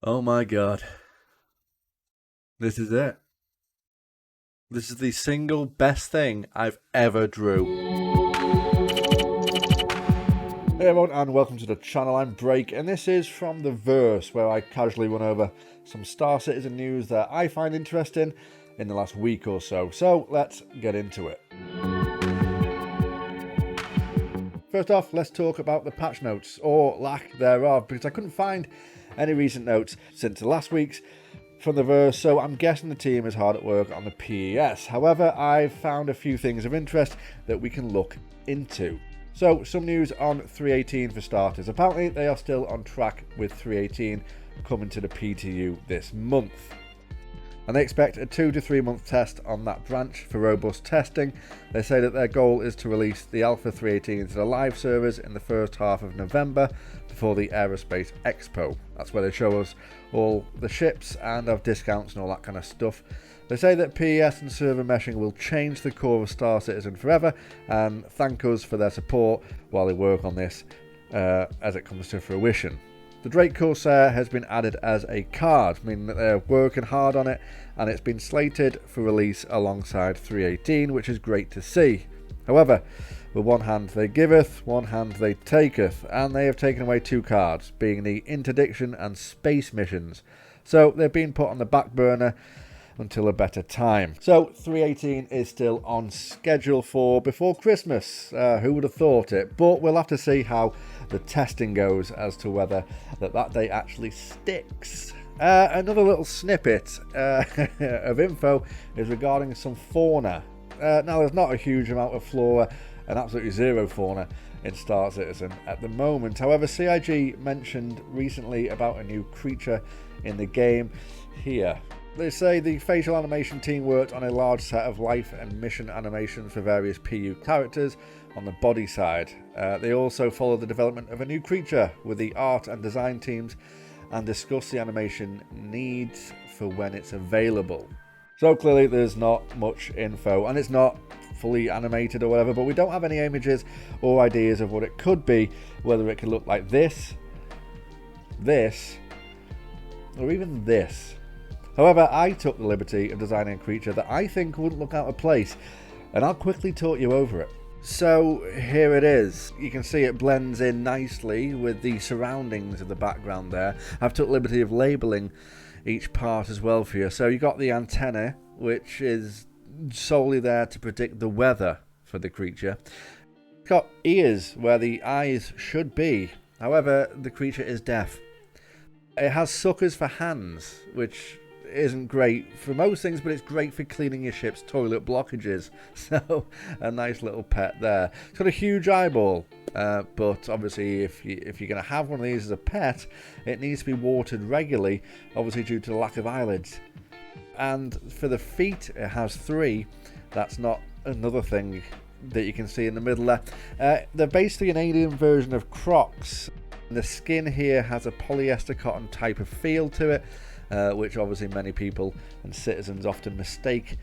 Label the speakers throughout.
Speaker 1: Oh my god. This is it. This is the single best thing I've ever drew. Hey everyone, and welcome to the channel. I'm Drake, and this is From the Verse, where I casually run over some Star Citizen news that I find interesting in the last week or so. So let's get into it. First off, let's talk about the patch notes, or lack thereof, because I couldn't find any recent notes since last week's From the Verse, so I'm guessing the team is hard at work on the PES. However, I've found a few things of interest that we can look into. So, some news on 3.18 for starters. Apparently, they are still on track with 3.18 coming to the PTU this month. And they expect a 2 to 3 month test on that branch for robust testing. They say that their goal is to release the Alpha 3.18 to the live servers in the first half of November before the Aerospace Expo. That's where they show us all the ships and have discounts and all that kind of stuff. They say that PES and server meshing will change the core of Star Citizen forever and thank us for their support while they work on this as it comes to fruition. The Drake Corsair has been added as a card, meaning that they're working hard on it, and it's been slated for release alongside 3.18, which is great to see. However, with one hand they giveth, one hand they taketh, and they have taken away two cards, being the Interdiction and Space missions. So they're being put on the back burner until a better time. So 3.18 is still on schedule for before Christmas. Who would have thought it? But we'll have to see how the testing goes as to whether that day actually sticks. Another little snippet of info is regarding some fauna. Now, there's not a huge amount of flora and absolutely zero fauna in Star Citizen at the moment. However, CIG mentioned recently about a new creature in the game here. They say the facial animation team worked on a large set of life and mission animations for various PU characters on the body side. They also followed the development of a new creature with the art and design teams and discussed the animation needs for when it's available. So clearly there's not much info and it's not fully animated or whatever, but we don't have any images or ideas of what it could be, whether it could look like this, or even this. However, I took the liberty of designing a creature that I think wouldn't look out of place, and I'll quickly talk you over it. So here it is. You can see it blends in nicely with the surroundings of the background there. I've took the liberty of labelling each part as well for you. So you got the antenna, which is solely there to predict the weather for the creature. It's got ears where the eyes should be. However, the creature is deaf. It has suckers for hands, which isn't great for most things, but it's great for cleaning your ship's toilet blockages. So a nice little pet there. It's got a huge eyeball, but obviously if you're going to have one of these as a pet, it needs to be watered regularly, obviously due to the lack of eyelids. And for the feet, it has 3. That's not another thing that you can see in the middle there. They're basically an alien version of Crocs. The skin here has a polyester cotton type of feel to it, which obviously many people and citizens often mistake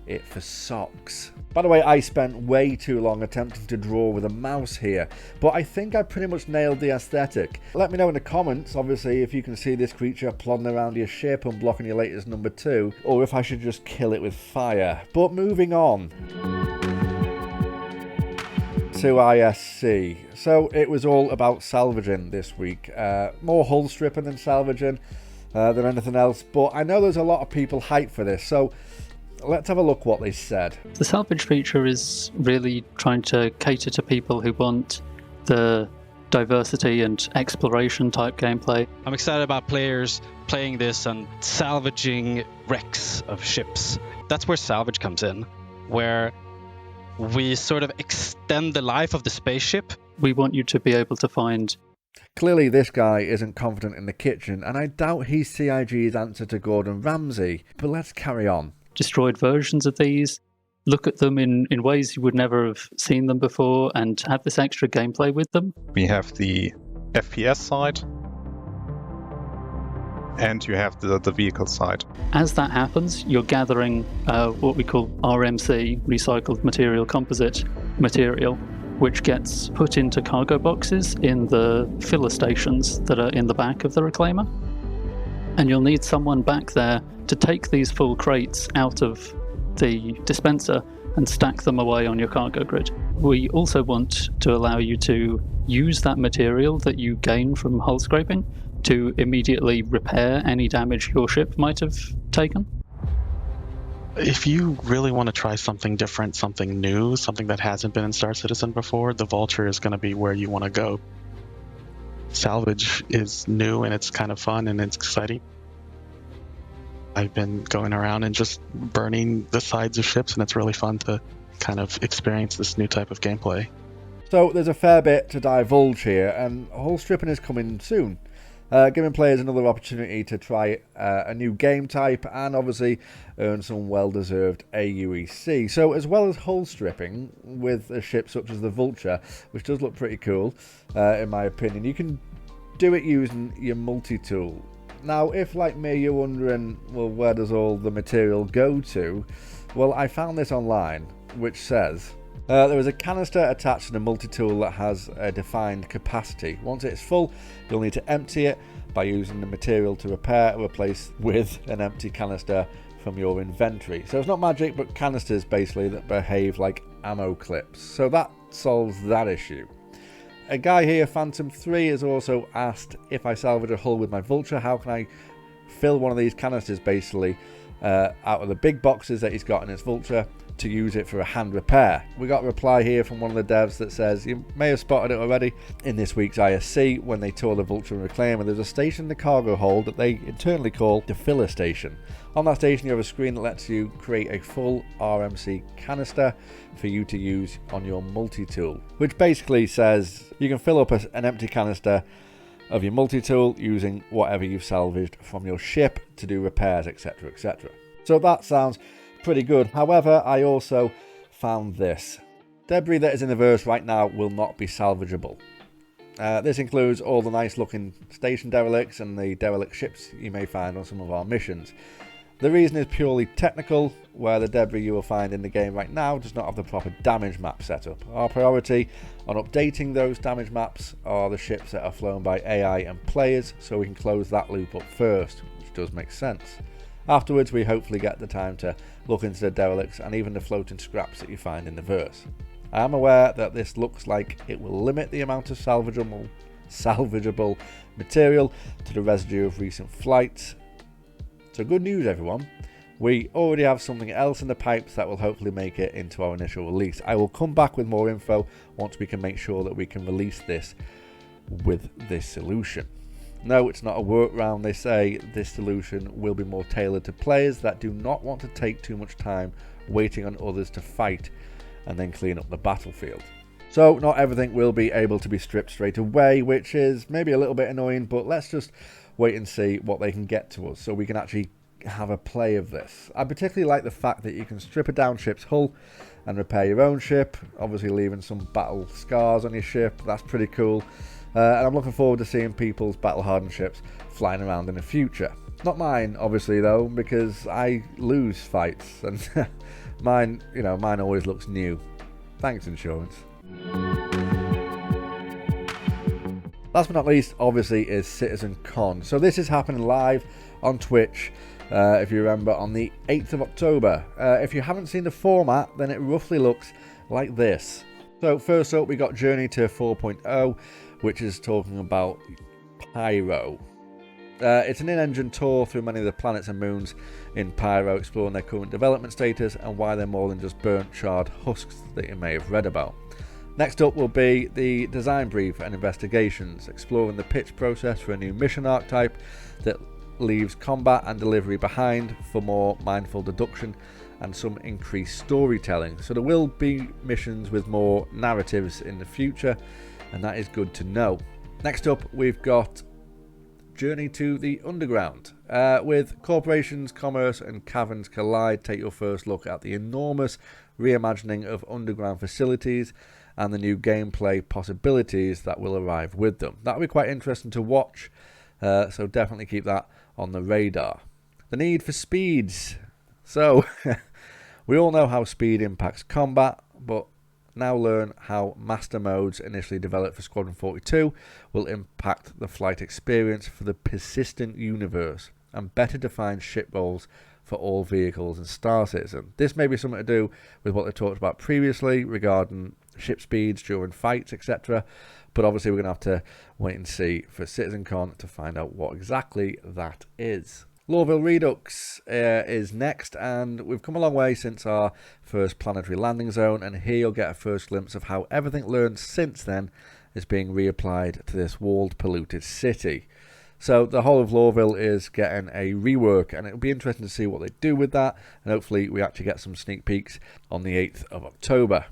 Speaker 1: it for socks. By the way, I spent way too long attempting to draw with a mouse here, but I think I pretty much nailed the aesthetic. Let me know in the comments, obviously, if you can see this creature plodding around your ship and blocking your latest number 2, or if I should just kill it with fire. But moving on to ISC. So it was all about salvaging this week. More hull stripping than salvaging than anything else, but I know there's a lot of people hyped for this, so let's have a look what they said.
Speaker 2: The salvage feature is really trying to cater to people who want the diversity and exploration type gameplay.
Speaker 3: I'm excited about players playing this and salvaging wrecks of ships. That's where salvage comes in, where we sort of extend the life of the spaceship.
Speaker 2: We want you to be able to find...
Speaker 1: Clearly this guy isn't confident in the kitchen, and I doubt he's CIG's answer to Gordon Ramsay, but let's carry on.
Speaker 2: Destroyed versions of these, look at them in ways you would never have seen them before, and have this extra gameplay with them.
Speaker 4: We have the FPS side, and you have the vehicle side.
Speaker 2: As that happens, you're gathering what we call RMC, recycled material composite material, which gets put into cargo boxes in the filler stations that are in the back of the Reclaimer. And you'll need someone back there to take these full crates out of the dispenser and stack them away on your cargo grid. We also want to allow you to use that material that you gain from hull scraping to immediately repair any damage your ship might have taken.
Speaker 5: If you really want to try something different, something new, something that hasn't been in Star Citizen before, the Vulture is going to be where you want to go. Salvage is new and it's kind of fun and it's exciting. I've been going around and just burning the sides of ships, and it's really fun to kind of experience this new type of gameplay.
Speaker 1: So there's a fair bit to divulge here, and hull stripping is coming soon, giving players another opportunity to try a new game type and obviously earn some well-deserved AUEC. So as well as hull stripping with a ship such as the Vulture, which does look pretty cool in my opinion, you can do it using your multi-tool. Now, if, like me, you're wondering, well, where does all the material go to? Well, I found this online, which says there is a canister attached to the multi-tool that has a defined capacity. Once it's full, you'll need to empty it by using the material to repair or replace with an empty canister from your inventory. So it's not magic, but canisters, basically, that behave like ammo clips. So that solves that issue. A guy here, Phantom3, has also asked, if I salvage a hull with my Vulture, how can I fill one of these canisters basically out of the big boxes that he's got in his Vulture to use it for a hand repair? We got a reply here from one of the devs that says, you may have spotted it already in this week's ISC when they tour the Vulture and Reclaim, and there's a station in the cargo hold that they internally call the filler station. On that station you have a screen that lets you create a full RMC canister for you to use on your multi-tool, which basically says you can fill up an empty canister of your multi-tool using whatever you've salvaged from your ship to do repairs, etc, etc. So that sounds pretty good. However, I also found this. Debris that is in the verse right now will not be salvageable. This includes all the nice looking station derelicts and the derelict ships you may find on some of our missions. The reason is purely technical, where the debris you will find in the game right now does not have the proper damage map set up. Our priority on updating those damage maps are the ships that are flown by AI and players, so we can close that loop up first, which does make sense. Afterwards, we hopefully get the time to look into the derelicts and even the floating scraps that you find in the verse. I am aware that this looks like it will limit the amount of salvageable material to the residue of recent flights. So good news, everyone. We already have something else in the pipes that will hopefully make it into our initial release. I will come back with more info once we can make sure that we can release this with this solution. No, it's not a workaround. They say this solution will be more tailored to players that do not want to take too much time waiting on others to fight and then clean up the battlefield. So not everything will be able to be stripped straight away, which is maybe a little bit annoying, but let's just wait and see what they can get to us so we can actually have a play of this. I particularly like the fact that you can strip a down ship's hull and repair your own ship, obviously leaving some battle scars on your ship. That's pretty cool. And I'm looking forward to seeing people's battle-hardened ships flying around in the future. Not mine, obviously, though, because I lose fights, and mine always looks new. Thanks, insurance. Last but not least, obviously, is CitizenCon. So this is happening live on Twitch, if you remember, on the 8th of October. If you haven't seen the format, then it roughly looks like this. So first up, we got Journey to 4.0, which is talking about Pyro. It's an in-engine tour through many of the planets and moons in Pyro, exploring their current development status and why they're more than just burnt, charred husks that you may have read about. Next up will be the design brief and investigations, exploring the pitch process for a new mission archetype that leaves combat and delivery behind for more mindful deduction and some increased storytelling. So there will be missions with more narratives in the future, and that is good to know. Next up, we've got Journey to the Underground. With corporations, commerce and caverns collide, take your first look at the enormous reimagining of underground facilities and the new gameplay possibilities that will arrive with them. That'll be quite interesting to watch, so definitely keep that on the radar. The need for speeds. So, we all know how speed impacts combat, but now learn how master modes initially developed for Squadron 42 will impact the flight experience for the persistent universe. and better defined ship roles for all vehicles in Star Citizen. This may be something to do with what they talked about previously regarding ship speeds during fights, etc. But obviously we're going to have to wait and see for CitizenCon to find out what exactly that is. Lorville Redux is next, and we've come a long way since our first planetary landing zone, and here you'll get a first glimpse of how everything learned since then is being reapplied to this walled, polluted city. So the whole of Lorville is getting a rework, and it'll be interesting to see what they do with that, and hopefully we actually get some sneak peeks on the 8th of October.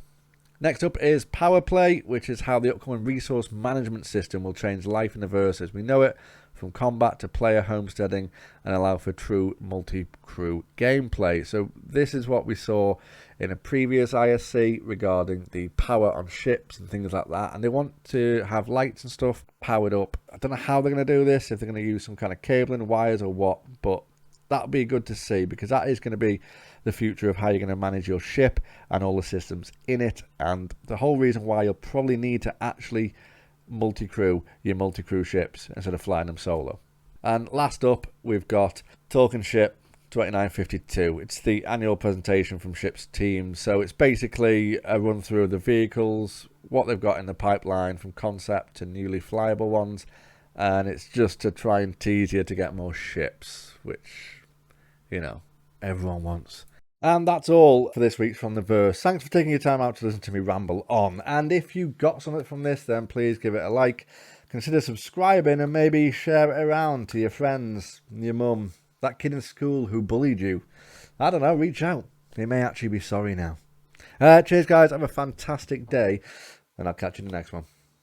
Speaker 1: Next up is Power Play, which is how the upcoming resource management system will change life in the verse as we know it, from combat to player homesteading, and allow for true multi-crew gameplay. So this is what we saw in a previous ISC regarding the power on ships and things like that, and they want to have lights and stuff powered up. I don't know how they're going to do this, if they're going to use some kind of cabling, wires or what, but that'll be good to see, because that is going to be the future of how you're going to manage your ship and all the systems in it, and the whole reason why you'll probably need to actually multi-crew your multi-crew ships instead of flying them solo. And last up, we've got Talking Ship 2952. It's the annual presentation from Ship's team, so it's basically a run through of the vehicles, what they've got in the pipeline from concept to newly flyable ones, and it's just to try and tease you to get more ships, which, you know, everyone wants. And that's all for this week's From the Verse. Thanks for taking your time out to listen to me ramble on. And if you got something from this, then please give it a like. Consider subscribing and maybe share it around to your friends, your mum, that kid in school who bullied you. I don't know, reach out. They may actually be sorry now. Cheers, guys. Have a fantastic day. And I'll catch you in the next one.